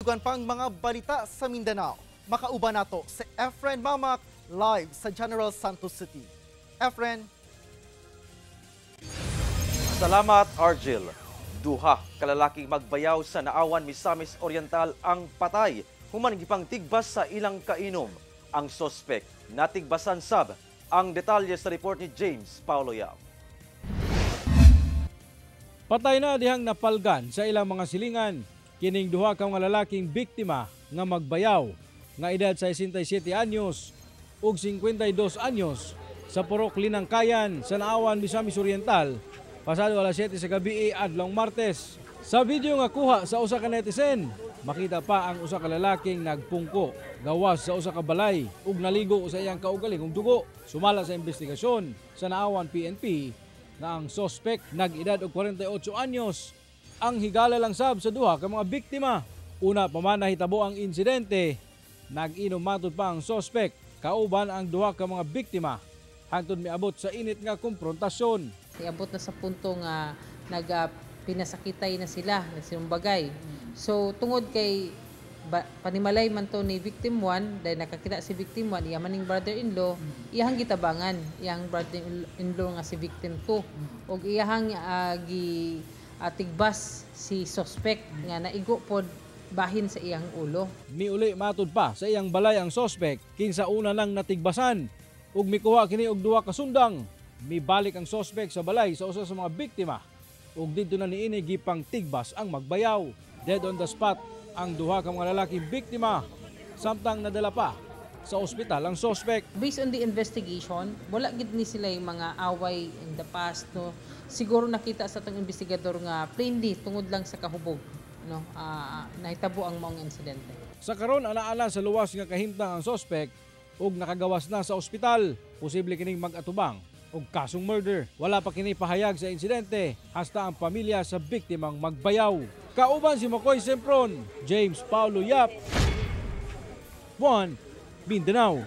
Dugan pang mga balita sa Mindanao. Makauban nato si Efren Mamak live sa General Santos City. Efren. Salamat, Argel. Duha kalalaking magbayaw sa Naawan, Misamis Oriental ang patay. Human gipang tigbas sa ilang kainom. Ang sospek natigbasan sab. Ang detalye sa report ni James Paulo Yap. Patay na dihang napalgan sa ilang mga silingan kining duha ka mga lalaking biktima nga magbayaw nga edad sa 67 anyos ug 52 anyos sa Purok Linangkayan sa Naawan, Misamis Oriental pasado alas 7 sa gabi adlong Martes. Sa video nga kuha sa usa ka netizen, makita pa ang usa ka lalaking nagpungko gawas sa usa ka balay ug naligo sa iyang kaugalingong dugo. Sumala sa investigasyon sa Naawan PNP na ang sospek nag-edad og 48 anyos ang higala lang sab sa duha ka mga biktima. Una pa man nahitabo ang insidente, nag-inom matud pa ang sospek kauban ang duha ka mga biktima hangtod miabot sa init nga konfrontasyon. Iabot na sa punto nga pinasakitay na sila, nagsinumbagay. So tungod kay panimalay man to ni victim 1 dahil nakakita si victim 1 iya maning brother-in-law, iyang gitabangan iyang brother-in-law nga si victim 2 ug iyang tigbas si suspect nga naigo pod bahin sa iyang ulo. Miuli matud pa sa iyang balay ang sospek kinsa una lang natigbasan ug mikuha kini og duha ka sundang. Mibalik ang sospek sa balay sa usa sa mga biktima ug didto na niini gipang tigbas ang magbayaw. Dead on the spot ang duha ka mga lalaking biktima samtang nadala pa sa ospital ang sospek. Based on the investigation, wala gid ni sila yung mga away in the past, no. Siguro nakita sa tong investigador nga plainly tungod lang sa kahubog, no, nahitabo ang maong insidente. Sa karon ana-ana sa luwas nga kahimtang ang sospek ug nakagawas na sa ospital. Posible kining mag-atubang og kasong murder. Wala pa kini pahayag sa insidente hasta ang pamilya sa biktimang magbayaw. Kauban si Makoy Sempron, James Paulo Yap, 1 Mindanao.